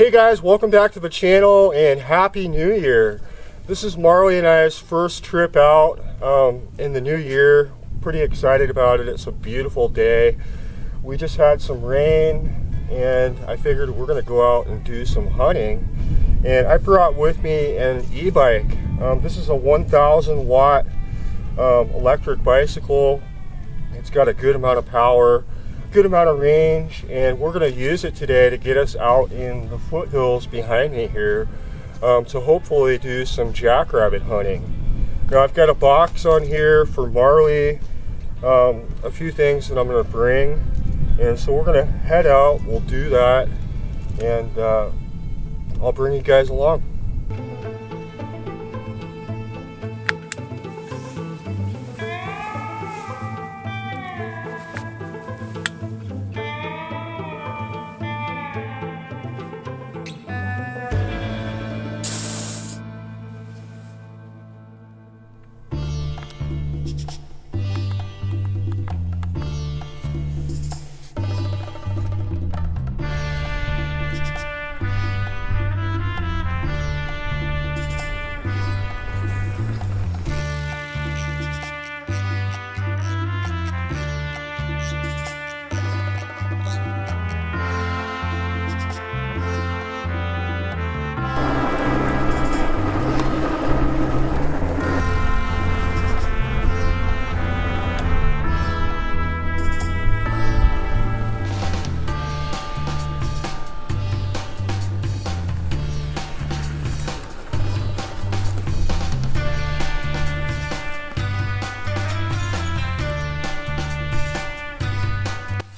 Hey guys, welcome back to the channel and Happy New Year. This is Marley and I's first trip out in the new year. Pretty excited about it. It's a beautiful day. We just had some rain and I figured we're going to go out and do some hunting. And I brought with me an e-bike. This is a 1,000 watt electric bicycle. It's got a good amount of power, good amount of range, and we're going to use it today to get us out in the foothills behind me here to hopefully do some jackrabbit hunting. Now I've got a box on here for Marley, a few things that I'm going to bring, and so we're going to head out. We'll do that, and I'll bring you guys along.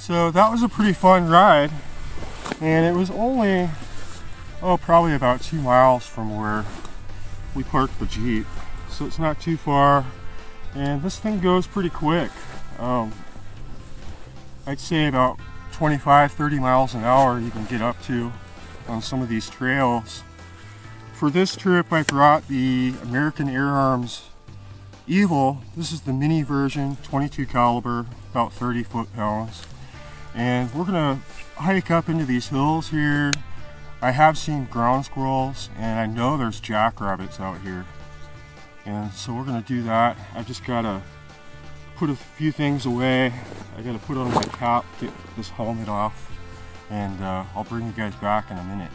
So that was a pretty fun ride, and it was only, probably about 2 miles from where we parked the Jeep. So it's not too far, and this thing goes pretty quick. I'd say about 25-30 miles an hour you can get up to on some of these trails. For this trip I brought the American Air Arms EVOL. This is the mini version, 22 caliber, about 30 foot-pounds. And we're gonna hike up into these hills here. I have seen ground squirrels, and I know there's jackrabbits out here. And so we're gonna do that. I just gotta put a few things away. I gotta put on my cap, get this helmet off, and I'll bring you guys back in a minute.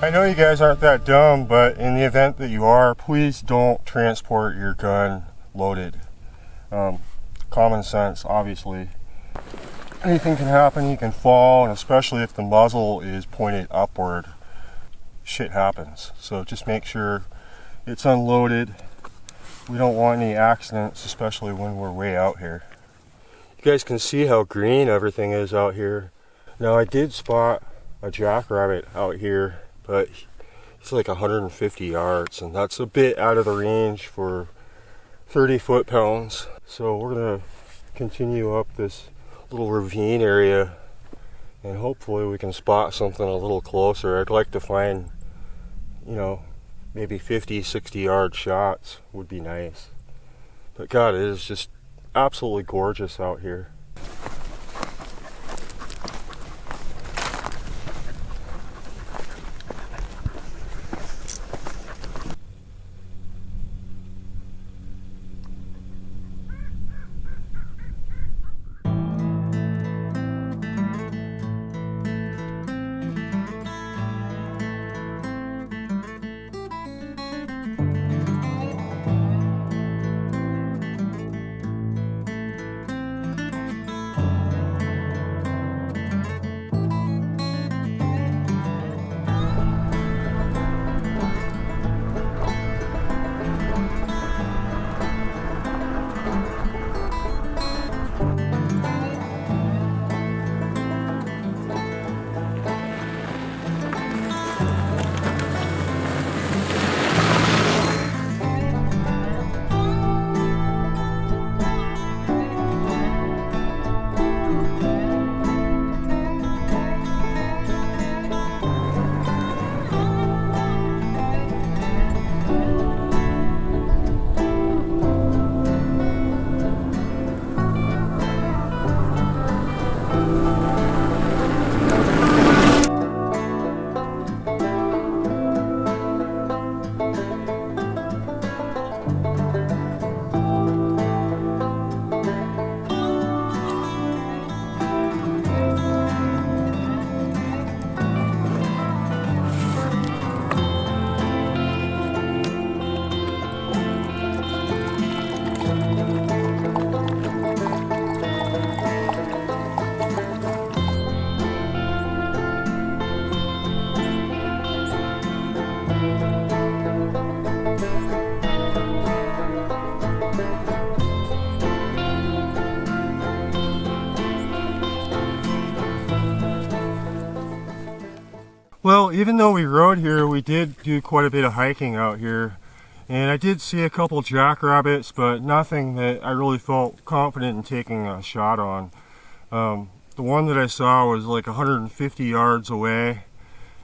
I know you guys aren't that dumb, but in the event that you are, please don't transport your gun loaded. Common sense, obviously. Anything can happen, you can fall, and especially if the muzzle is pointed upward, shit happens. So just make sure it's unloaded. We don't want any accidents, especially when we're way out here. You guys can see how green everything is out here. Now I did spot a jackrabbit out here, but it's like 150 yards, and that's a bit out of the range for 30 foot-pounds. So we're gonna continue up this little ravine area, and hopefully we can spot something a little closer. I'd like to find, you know, maybe 50-60 yard shots would be nice. But God, it is just absolutely gorgeous out here. Well, even though we rode here, we did do quite a bit of hiking out here. And I did see a couple jackrabbits, but nothing that I really felt confident in taking a shot on. The one that I saw was like 150 yards away,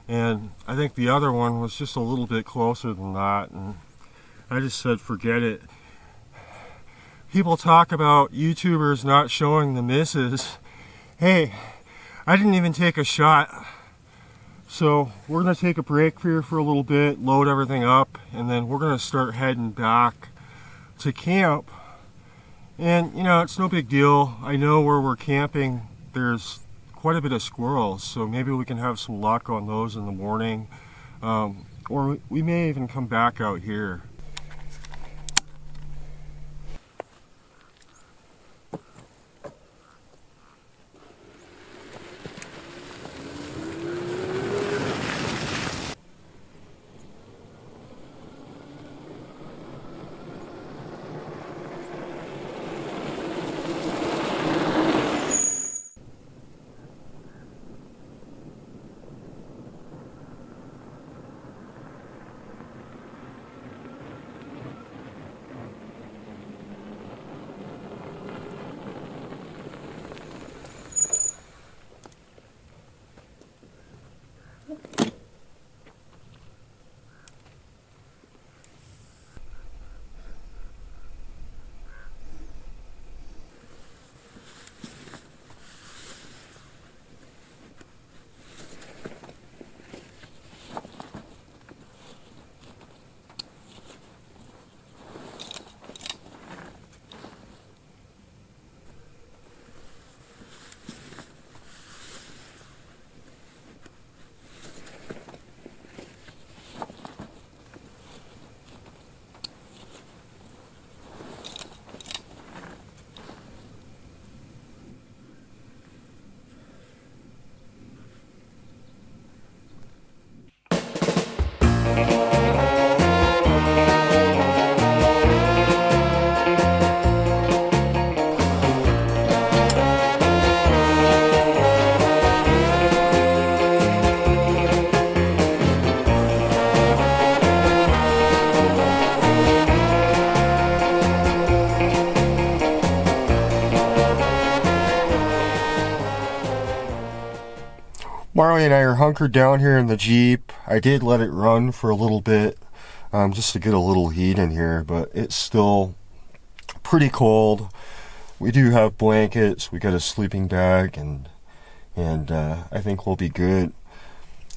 and I think the other one was just a little bit closer than that, and I just said forget it. People talk about YouTubers not showing the misses. Hey, I didn't even take a shot. So we're going to take a break here for a little bit, load everything up, and then we're going to start heading back to camp. And you know, it's no big deal. I know where we're camping there's quite a bit of squirrels, so maybe we can have some luck on those in the morning, or we may even come back out here. Marley and I are hunkered down here in the Jeep. I did let it run for a little bit, just to get a little heat in here, but it's still pretty cold. We do have blankets, we got a sleeping bag, and I think we'll be good.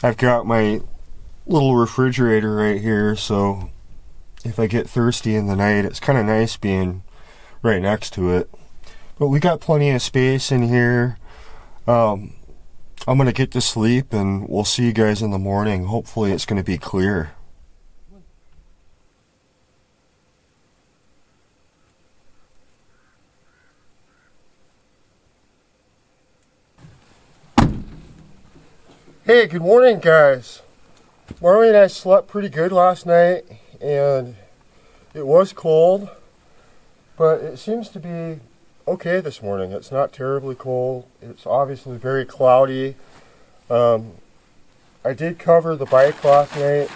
I've got my little refrigerator right here, so if I get thirsty in the night, it's kind of nice being right next to it. But we got plenty of space in here. I'm going to get to sleep, and we'll see you guys in the morning. Hopefully it's going to be clear. Hey, good morning, guys. Marley and I slept pretty good last night, and it was cold, but it seems to be okay this morning. It's not terribly cold. It's obviously very cloudy. I did cover the bike last night,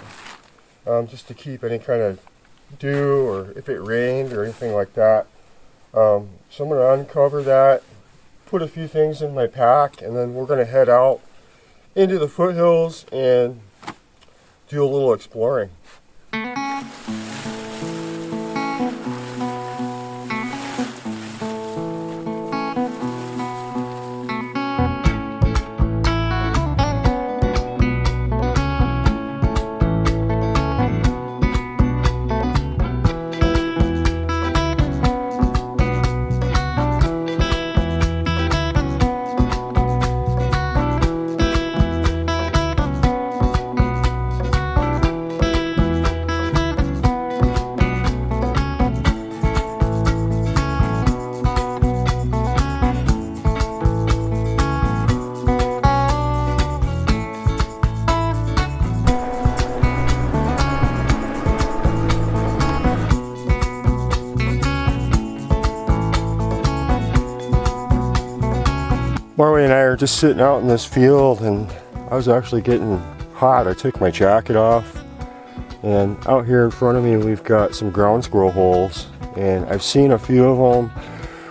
just to keep any kind of dew or if it rained or anything like that. So I'm going to uncover that, put a few things in my pack, and then we're going to head out into the foothills and do a little exploring. Marley and I are just sitting out in this field, and I was actually getting hot. I took my jacket off, and out here in front of me we've got some ground squirrel holes, and I've seen a few of them.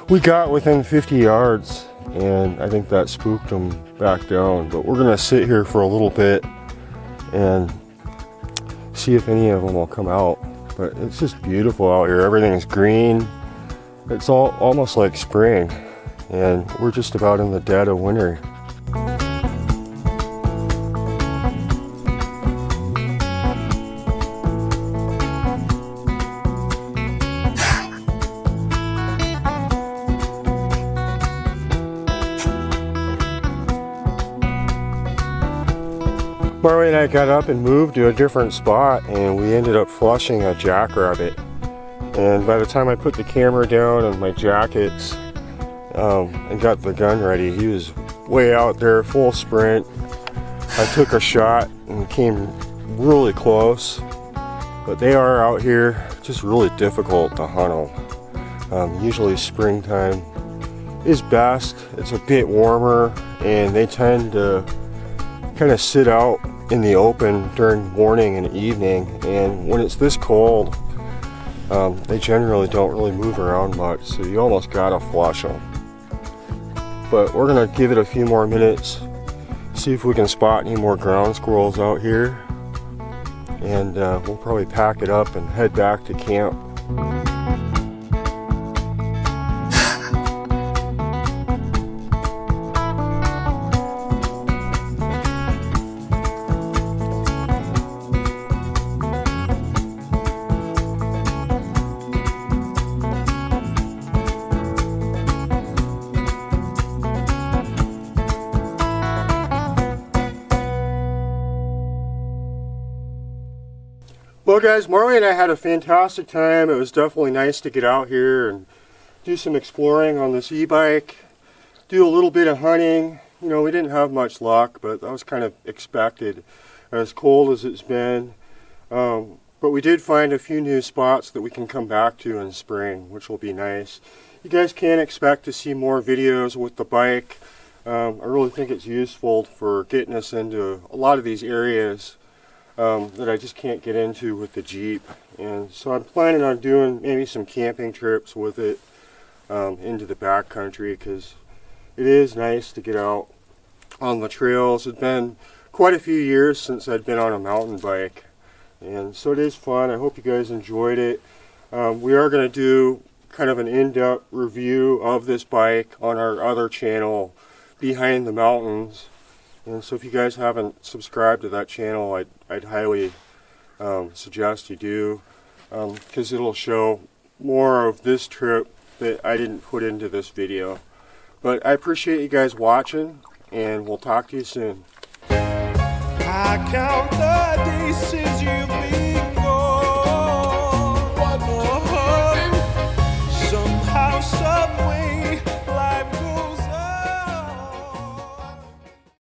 We got within 50 yards, and I think that spooked them back down. But we're gonna sit here for a little bit and see if any of them will come out. But it's just beautiful out here. Everything's green. It's almost like spring, and we're just about in the dead of winter. Marley and I got up and moved to a different spot, and we ended up flushing a jackrabbit. And by the time I put the camera down and my jackets and got the gun ready, he was way out there, full sprint. I took a shot and came really close, but they are out here just really difficult to hunt them. Usually springtime is best. It's a bit warmer, and they tend to kind of sit out in the open during morning and evening, and when it's this cold, they generally don't really move around much, so you almost gotta flush them. But we're gonna give it a few more minutes, see if we can spot any more ground squirrels out here, and we'll probably pack it up and head back to camp. Well guys, Marley and I had a fantastic time. It was definitely nice to get out here and do some exploring on this e-bike, do a little bit of hunting. You know, we didn't have much luck, but that was kind of expected as cold as it's been. But we did find a few new spots that we can come back to in spring, which will be nice. You guys can expect to see more videos with the bike. I really think it's useful for getting us into a lot of these areas that I just can't get into with the Jeep. And so I'm planning on doing maybe some camping trips with it into the backcountry, because it is nice to get out on the trails. It's been quite a few years since I'd been on a mountain bike, and so it is fun. I hope you guys enjoyed it. We are going to do kind of an in-depth review of this bike on our other channel, Behind the Mountains. And so if you guys haven't subscribed to that channel, I'd highly suggest you do, because it'll show more of this trip that I didn't put into this video. But I appreciate you guys watching, and we'll talk to you soon. I count the days since you